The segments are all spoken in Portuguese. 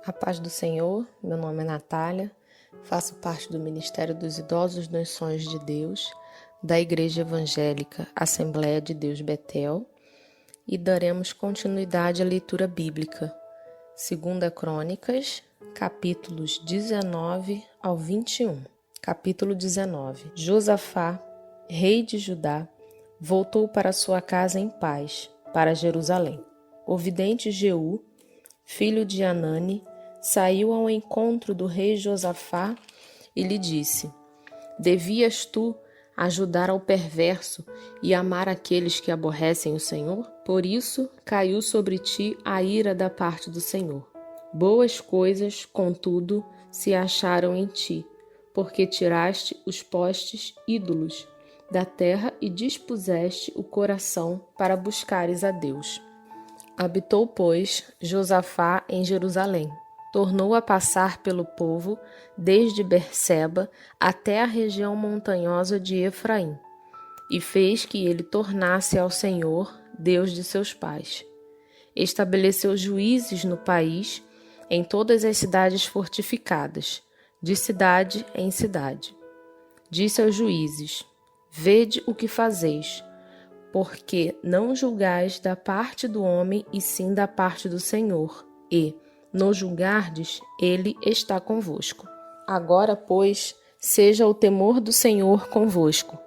A paz do Senhor, meu nome é Natália, faço parte do Ministério dos Idosos nos Sonhos de Deus, da Igreja Evangélica Assembleia de Deus Betel, e daremos continuidade à leitura bíblica, 2 Crônicas, capítulos 19 ao 21. Capítulo 19. Josafá, rei de Judá, voltou para sua casa em paz, para Jerusalém. O vidente Jeú, filho de Anani, saiu ao encontro do rei Josafá e lhe disse: Devias tu ajudar ao perverso e amar aqueles que aborrecem o Senhor? Por isso caiu sobre ti a ira da parte do Senhor. Boas coisas, contudo, se acharam em ti, porque tiraste os postes ídolos da terra e dispuseste o coração para buscares a Deus. Habitou, pois, Josafá em Jerusalém. Tornou a passar pelo povo, desde Berseba até a região montanhosa de Efraim, e fez que ele tornasse ao Senhor, Deus de seus pais. Estabeleceu juízes no país, em todas as cidades fortificadas, de cidade em cidade. Disse aos juízes: Vede o que fazeis, porque não julgais da parte do homem, e sim da parte do Senhor, e, no julgardes, ele está convosco. Agora, pois, seja o temor do Senhor convosco.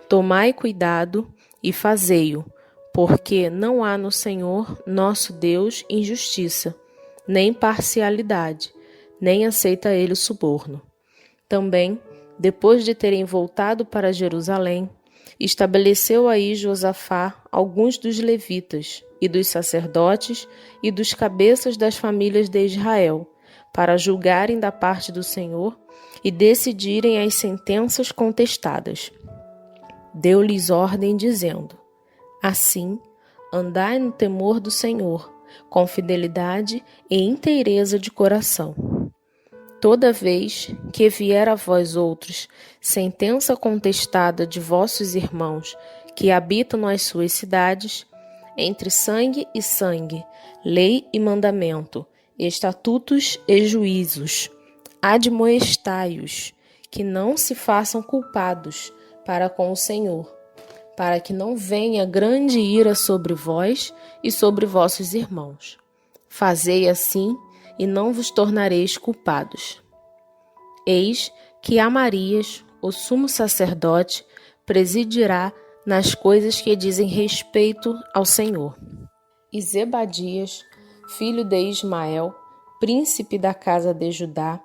Tomai cuidado e fazei-o, porque não há no Senhor, nosso Deus, injustiça, nem parcialidade, nem aceita ele o suborno. Também, depois de terem voltado para Jerusalém, estabeleceu aí Josafá alguns dos levitas e dos sacerdotes e dos cabeças das famílias de Israel, para julgarem da parte do Senhor e decidirem as sentenças contestadas. Deu-lhes ordem dizendo: Assim, andai no temor do Senhor, com fidelidade e inteireza de coração. Toda vez que vier a vós outros sentença contestada de vossos irmãos que habitam nas suas cidades, entre sangue e sangue, lei e mandamento, estatutos e juízos, admoestai-os, que não se façam culpados para com o Senhor, para que não venha grande ira sobre vós e sobre vossos irmãos. Fazei assim, e não vos tornareis culpados. Eis que Amarias, o sumo sacerdote, presidirá nas coisas que dizem respeito ao Senhor. E Zebadias, filho de Ismael, príncipe da casa de Judá,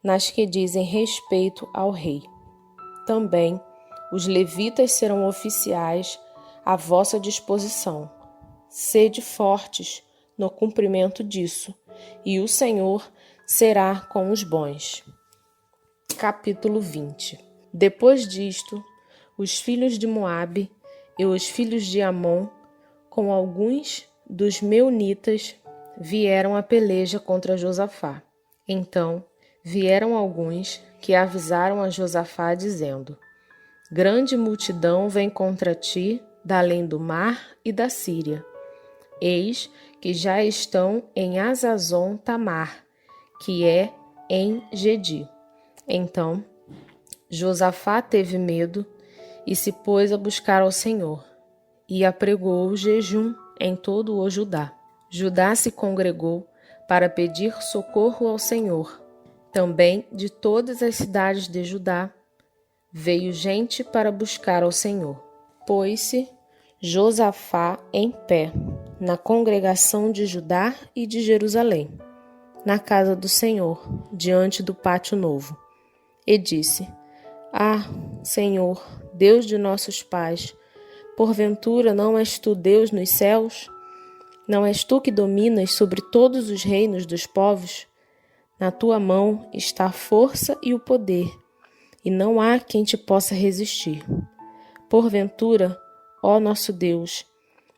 nas que dizem respeito ao rei. Também os levitas serão oficiais à vossa disposição. Sede fortes no cumprimento disso, e o Senhor será com os bons. Capítulo 20. Depois disto, os filhos de Moabe e os filhos de Amon, com alguns dos meunitas, vieram à peleja contra Josafá. Então vieram alguns que avisaram a Josafá, dizendo: Grande multidão vem contra ti, da além do mar e da Síria. Eis que já estão em Azazon Tamar, que é em Gedi. Então Josafá teve medo e se pôs a buscar ao Senhor, e apregoou jejum em todo o Judá. Judá se congregou para pedir socorro ao Senhor. Também de todas as cidades de Judá veio gente para buscar ao Senhor. Pôs-se Josafá em pé, na congregação de Judá e de Jerusalém, na casa do Senhor, diante do pátio novo, e disse: Ah, Senhor, Deus de nossos pais, porventura não és tu Deus nos céus? Não és tu que dominas sobre todos os reinos dos povos? Na tua mão está a força e o poder, e não há quem te possa resistir. Porventura, ó nosso Deus,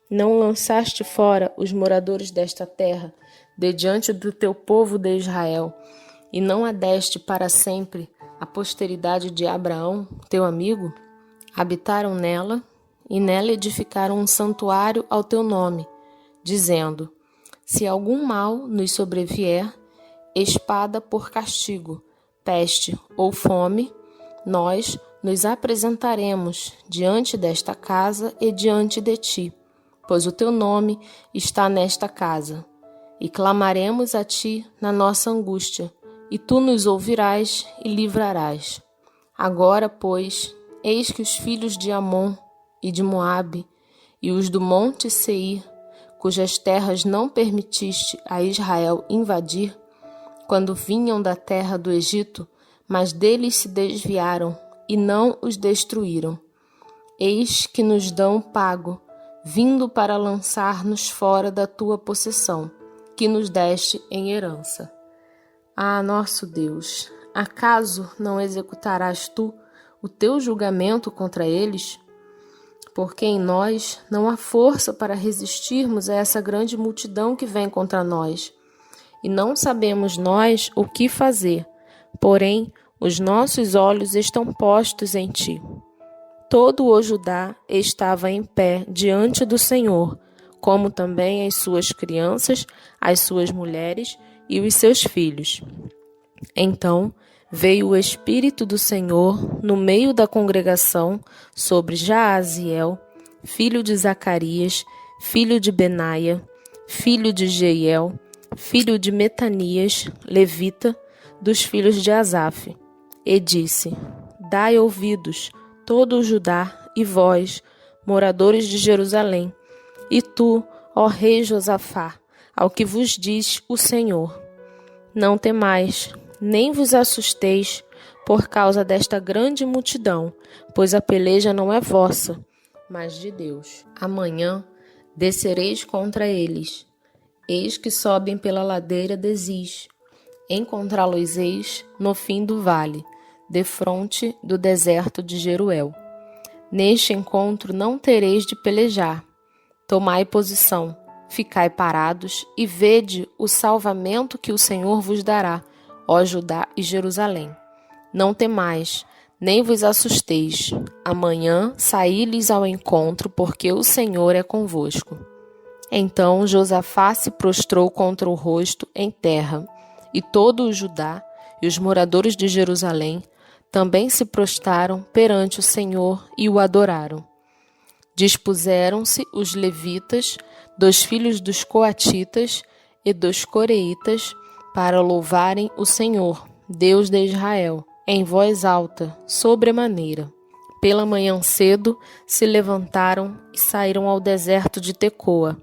não lançaste fora os moradores desta terra, de diante do teu povo de Israel, e não adeste para sempre a posteridade de Abraão, teu amigo? Habitaram nela, e nela edificaram um santuário ao teu nome, dizendo: Se algum mal nos sobrevier, espada por castigo, peste ou fome, nós nos apresentaremos diante desta casa e diante de ti, pois o teu nome está nesta casa. E clamaremos a ti na nossa angústia, e tu nos ouvirás e livrarás. Agora, pois, eis que os filhos de Amon e de Moabe, e os do monte Seir, cujas terras não permitiste a Israel invadir, quando vinham da terra do Egito, mas deles se desviaram e não os destruíram. Eis que nos dão pago, vindo para lançar-nos fora da tua possessão, que nos deste em herança. Ah, nosso Deus, acaso não executarás tu o teu julgamento contra eles? Porque em nós não há força para resistirmos a essa grande multidão que vem contra nós. E não sabemos nós o que fazer, porém os nossos olhos estão postos em ti. Todo o Judá estava em pé diante do Senhor, como também as suas crianças, as suas mulheres e os seus filhos. Então veio o Espírito do Senhor no meio da congregação sobre Jaaziel, filho de Zacarias, filho de Benaia, filho de Jeiel, filho de Metanias, levita, dos filhos de Asaf, e disse: Dai ouvidos, todo o Judá, e vós, moradores de Jerusalém, e tu, ó rei Josafá, ao que vos diz o Senhor. Não temais, nem vos assusteis por causa desta grande multidão, pois a peleja não é vossa, mas de Deus. Amanhã descereis contra eles. Eis que sobem pela ladeira de Ziz. Encontrá-los-eis no fim do vale, defronte do deserto de Jeruel. Neste encontro não tereis de pelejar. Tomai posição, ficai parados e vede o salvamento que o Senhor vos dará, ó Judá e Jerusalém. Não temais, nem vos assusteis. Amanhã saí-lhes ao encontro, porque o Senhor é convosco. Então Josafá se prostrou contra o rosto em terra, e todo o Judá e os moradores de Jerusalém também se prostraram perante o Senhor e o adoraram. Dispuseram-se os levitas, dos filhos dos coatitas e dos coreitas, para louvarem o Senhor, Deus de Israel, em voz alta, sobremaneira. Pela manhã cedo se levantaram e saíram ao deserto de Tecoa.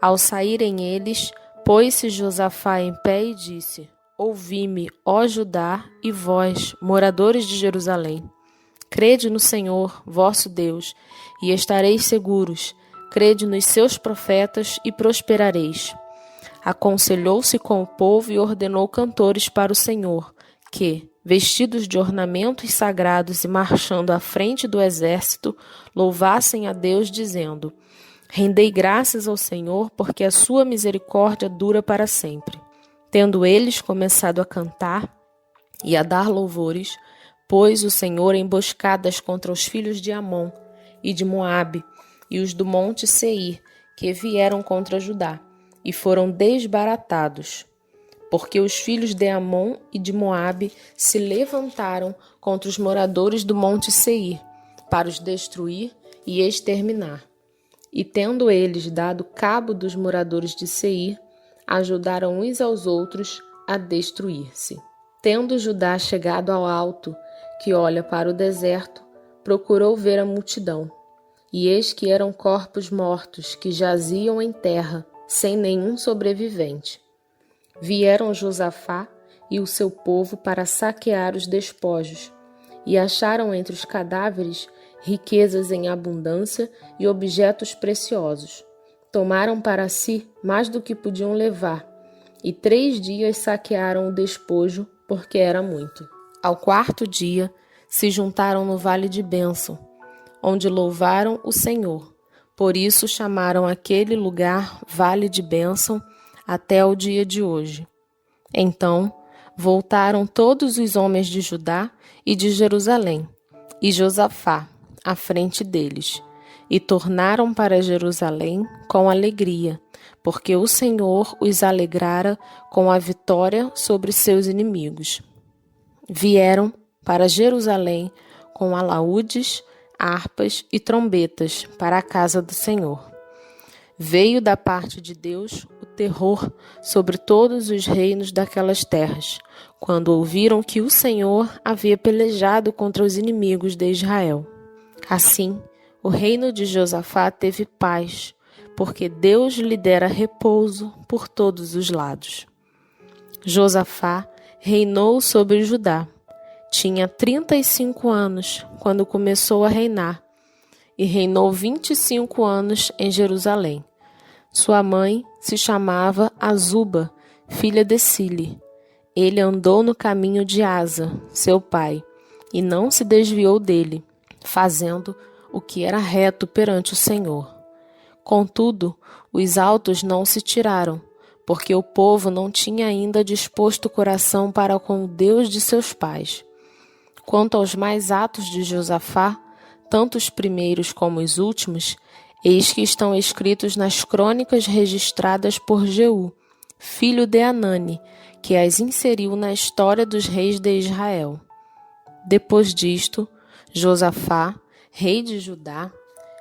Ao saírem eles, pôs-se Josafá em pé e disse: Ouvi-me, ó Judá, e vós, moradores de Jerusalém. Crede no Senhor, vosso Deus, e estareis seguros. Crede nos seus profetas e prosperareis. Aconselhou-se com o povo e ordenou cantores para o Senhor, que, vestidos de ornamentos sagrados e marchando à frente do exército, louvassem a Deus, dizendo: Rendei graças ao Senhor, porque a sua misericórdia dura para sempre. Tendo eles começado a cantar e a dar louvores, pôs o Senhor emboscadas contra os filhos de Amon e de Moabe e os do monte Seir, que vieram contra Judá, e foram desbaratados. Porque os filhos de Amon e de Moabe se levantaram contra os moradores do monte Seir, para os destruir e exterminar. E tendo eles dado cabo dos moradores de Seir, ajudaram uns aos outros a destruir-se. Tendo Judá chegado ao alto, que olha para o deserto, procurou ver a multidão. E eis que eram corpos mortos que jaziam em terra, sem nenhum sobrevivente. Vieram Josafá e o seu povo para saquear os despojos, e acharam entre os cadáveres riquezas em abundância e objetos preciosos. Tomaram para si mais do que podiam levar, e 3 dias saquearam o despojo, porque era muito. Ao 4º dia, se juntaram no vale de Bênção, onde louvaram o Senhor. Por isso chamaram aquele lugar Vale de Bênção até o dia de hoje. Então voltaram todos os homens de Judá e de Jerusalém, e Josafá à frente deles, e tornaram para Jerusalém com alegria, porque o Senhor os alegrara com a vitória sobre seus inimigos. Vieram para Jerusalém com alaúdes, harpas e trombetas para a casa do Senhor. Veio da parte de Deus o terror sobre todos os reinos daquelas terras, quando ouviram que o Senhor havia pelejado contra os inimigos de Israel. Assim, o reino de Josafá teve paz, porque Deus lhe dera repouso por todos os lados. Josafá reinou sobre Judá. Tinha 35 anos quando começou a reinar, e reinou 25 anos em Jerusalém. Sua mãe se chamava Azuba, filha de Sile. Ele andou no caminho de Asa, seu pai, e não se desviou dele, fazendo o que era reto perante o Senhor. Contudo, os altos não se tiraram, porque o povo não tinha ainda disposto o coração para com o Deus de seus pais. Quanto aos mais atos de Josafá, tanto os primeiros como os últimos, eis que estão escritos nas crônicas registradas por Jeú, filho de Anani, que as inseriu na história dos reis de Israel. Depois disto, Josafá, rei de Judá,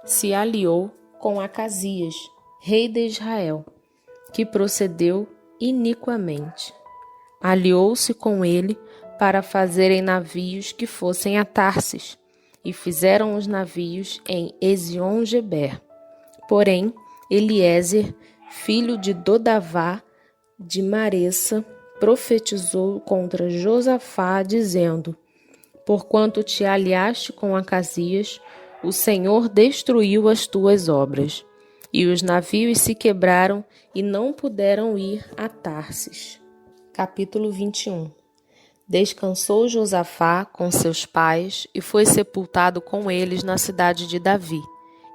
se aliou com Acasias, rei de Israel, que procedeu iniquamente. Aliou-se com ele para fazerem navios que fossem a Tarsis, e fizeram os navios em Ezion-Geber. Porém, Eliezer, filho de Dodavá, de Maressa, profetizou contra Josafá, dizendo: Porquanto te aliaste com Acasias, o Senhor destruiu as tuas obras. E os navios se quebraram e não puderam ir a Tarsis. Capítulo 21. Descansou Josafá com seus pais e foi sepultado com eles na cidade de Davi.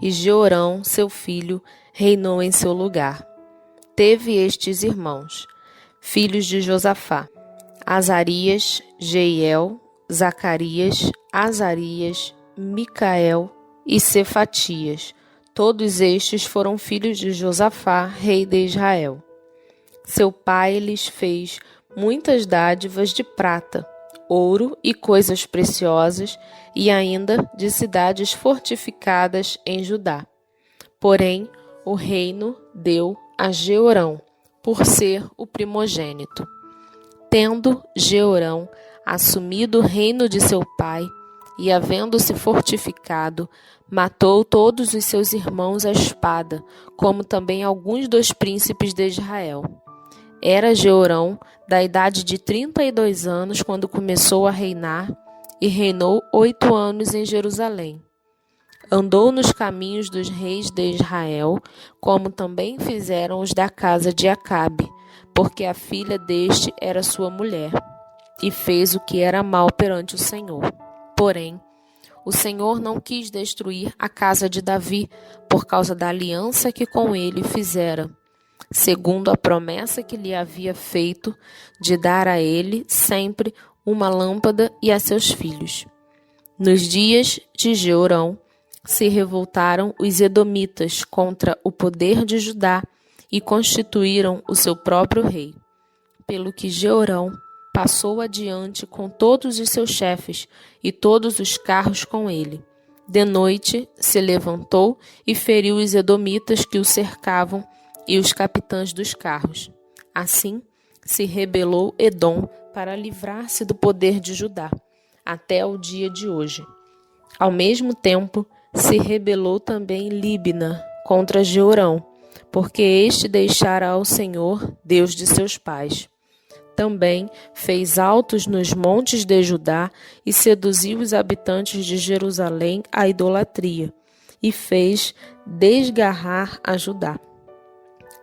E Jeorão, seu filho, reinou em seu lugar. Teve estes irmãos, filhos de Josafá: Azarias, Jeiel, Zacarias, Azarias, Micael e Cefatias. Todos estes foram filhos de Josafá, rei de Israel. Seu pai lhes fez muitas dádivas de prata, ouro e coisas preciosas, e ainda de cidades fortificadas em Judá. Porém, o reino deu a Jeorão, por ser o primogênito. Tendo Jeorão assumido o reino de seu pai, e havendo-se fortificado, matou todos os seus irmãos à espada, como também alguns dos príncipes de Israel. Era Jeorão da idade de 32 anos quando começou a reinar, e reinou 8 anos em Jerusalém. Andou nos caminhos dos reis de Israel, como também fizeram os da casa de Acabe, porque a filha deste era sua mulher, e fez o que era mal perante o Senhor. Porém, o Senhor não quis destruir a casa de Davi por causa da aliança que com ele fizera, segundo a promessa que lhe havia feito de dar a ele sempre uma lâmpada e a seus filhos. Nos dias de Jeorão se revoltaram os edomitas contra o poder de Judá e constituíram o seu próprio rei, pelo que Jeorão passou adiante com todos os seus chefes e todos os carros com ele. De noite se levantou e feriu os edomitas que o cercavam e os capitães dos carros. Assim se rebelou Edom para livrar-se do poder de Judá, até o dia de hoje. Ao mesmo tempo, se rebelou também Líbna contra Jeorão, porque este deixara ao Senhor, Deus de seus pais. Também fez altos nos montes de Judá e seduziu os habitantes de Jerusalém à idolatria, e fez desgarrar a Judá.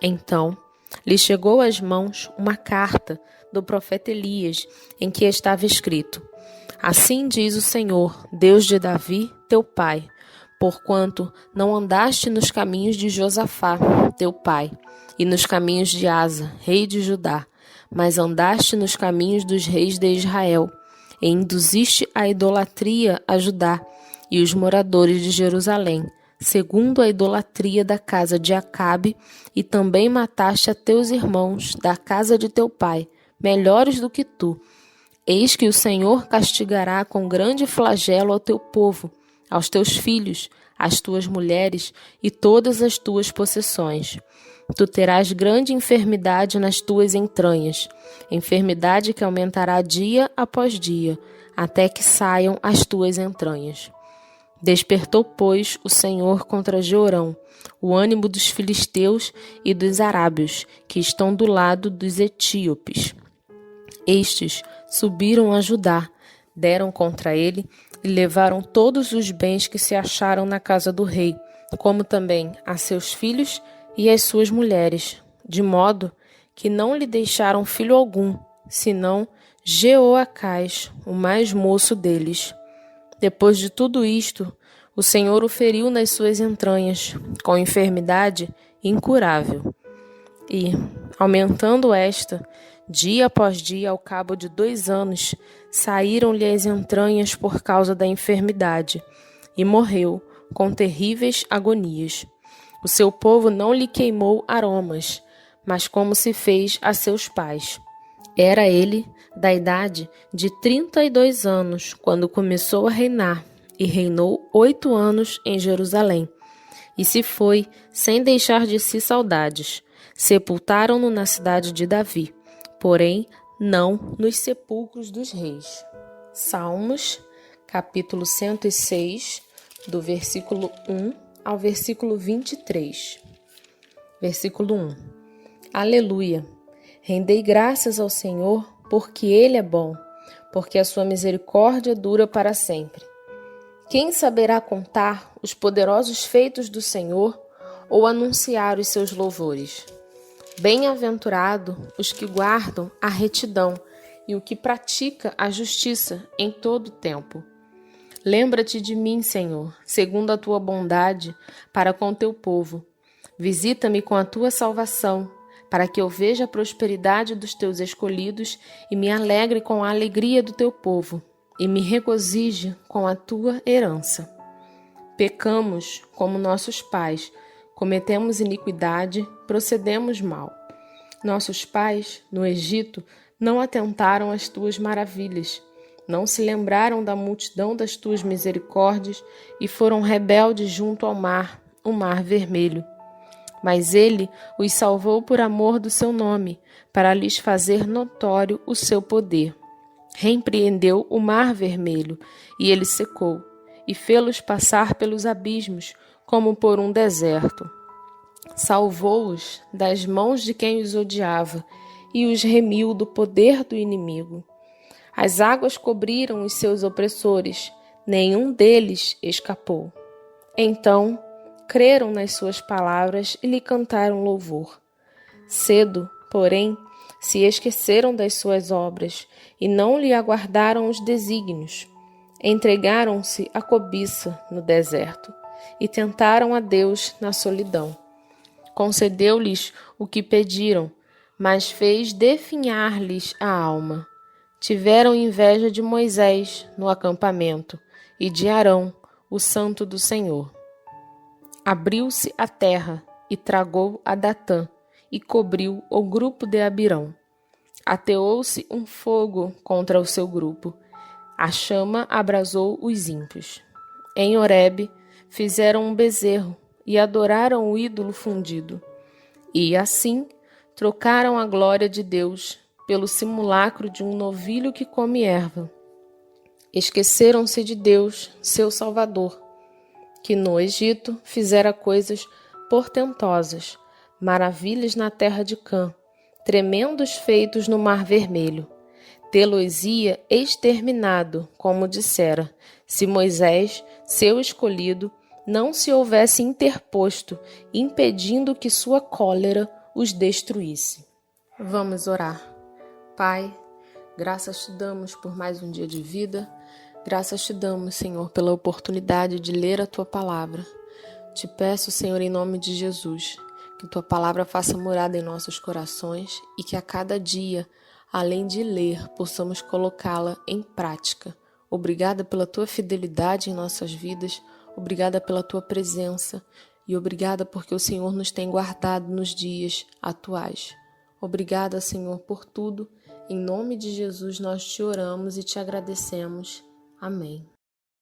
Então lhe chegou às mãos uma carta do profeta Elias, em que estava escrito: Assim diz o Senhor, Deus de Davi, teu pai, porquanto não andaste nos caminhos de Josafá, teu pai, e nos caminhos de Asa, rei de Judá, mas andaste nos caminhos dos reis de Israel, e induziste a idolatria a Judá e os moradores de Jerusalém, segundo a idolatria da casa de Acabe, e também mataste a teus irmãos da casa de teu pai, melhores do que tu. Eis que o Senhor castigará com grande flagelo ao teu povo, aos teus filhos, às tuas mulheres e todas as tuas possessões. Tu terás grande enfermidade nas tuas entranhas, enfermidade que aumentará dia após dia, até que saiam as tuas entranhas. Despertou, pois, o Senhor contra Jeorão, o ânimo dos filisteus e dos arábios, que estão do lado dos etíopes. Estes subiram a Judá, deram contra ele e levaram todos os bens que se acharam na casa do rei, como também a seus filhos e as suas mulheres, de modo que não lhe deixaram filho algum, senão Jeoacás, o mais moço deles. Depois de tudo isto, o Senhor o feriu nas suas entranhas, com enfermidade incurável. E, aumentando esta, dia após dia, ao cabo de 2 anos, saíram-lhe as entranhas por causa da enfermidade, e morreu com terríveis agonias. O seu povo não lhe queimou aromas, mas como se fez a seus pais. Era ele da idade de 32 anos, quando começou a reinar, e reinou 8 anos em Jerusalém. E se foi, sem deixar de si saudades. Sepultaram-no na cidade de Davi, porém não nos sepulcros dos reis. Salmos, capítulo 106, do versículo 1 ao versículo 23. Versículo 1. Aleluia! Rendei graças ao Senhor, porque Ele é bom, porque a sua misericórdia dura para sempre. Quem saberá contar os poderosos feitos do Senhor ou anunciar os seus louvores? Bem-aventurado os que guardam a retidão e o que pratica a justiça em todo o tempo. Lembra-te de mim, Senhor, segundo a tua bondade para com teu povo. Visita-me com a tua salvação, para que eu veja a prosperidade dos teus escolhidos e me alegre com a alegria do teu povo, e me regozije com a tua herança. Pecamos como nossos pais, cometemos iniquidade, procedemos mal. Nossos pais, no Egito, não atentaram às tuas maravilhas, não se lembraram da multidão das tuas misericórdias e foram rebeldes junto ao mar, o mar vermelho. Mas ele os salvou por amor do seu nome, para lhes fazer notório o seu poder. Repreendeu o mar vermelho, e ele secou, e fê-los passar pelos abismos, como por um deserto. Salvou-os das mãos de quem os odiava, e os remiu do poder do inimigo. As águas cobriram os seus opressores, nenhum deles escapou. Então creram nas suas palavras e lhe cantaram louvor. Cedo, porém, se esqueceram das suas obras e não lhe aguardaram os desígnios. Entregaram-se à cobiça no deserto e tentaram a Deus na solidão. Concedeu-lhes o que pediram, mas fez definhar-lhes a alma. Tiveram inveja de Moisés no acampamento e de Arão, o santo do Senhor. Abriu-se a terra e tragou a Datã e cobriu o grupo de Abirão. Ateou-se um fogo contra o seu grupo. A chama abrasou os ímpios. Em Horebe fizeram um bezerro e adoraram o ídolo fundido. E assim trocaram a glória de Deus pelo simulacro de um novilho que come erva. Esqueceram-se de Deus, seu Salvador, que no Egito fizera coisas portentosas, maravilhas na terra de Cã, tremendos feitos no Mar Vermelho. Tê-los-ia exterminado, como dissera, se Moisés, seu escolhido, não se houvesse interposto, impedindo que sua cólera os destruísse. Vamos orar. Pai, graças te damos por mais um dia de vida. Graças te damos, Senhor, pela oportunidade de ler a tua palavra. Te peço, Senhor, em nome de Jesus, que tua palavra faça morada em nossos corações e que a cada dia, além de ler, possamos colocá-la em prática. Obrigada pela tua fidelidade em nossas vidas. Obrigada pela tua presença e obrigada porque o Senhor nos tem guardado nos dias atuais. Obrigada, Senhor, por tudo. Em nome de Jesus nós te oramos e te agradecemos. Amém.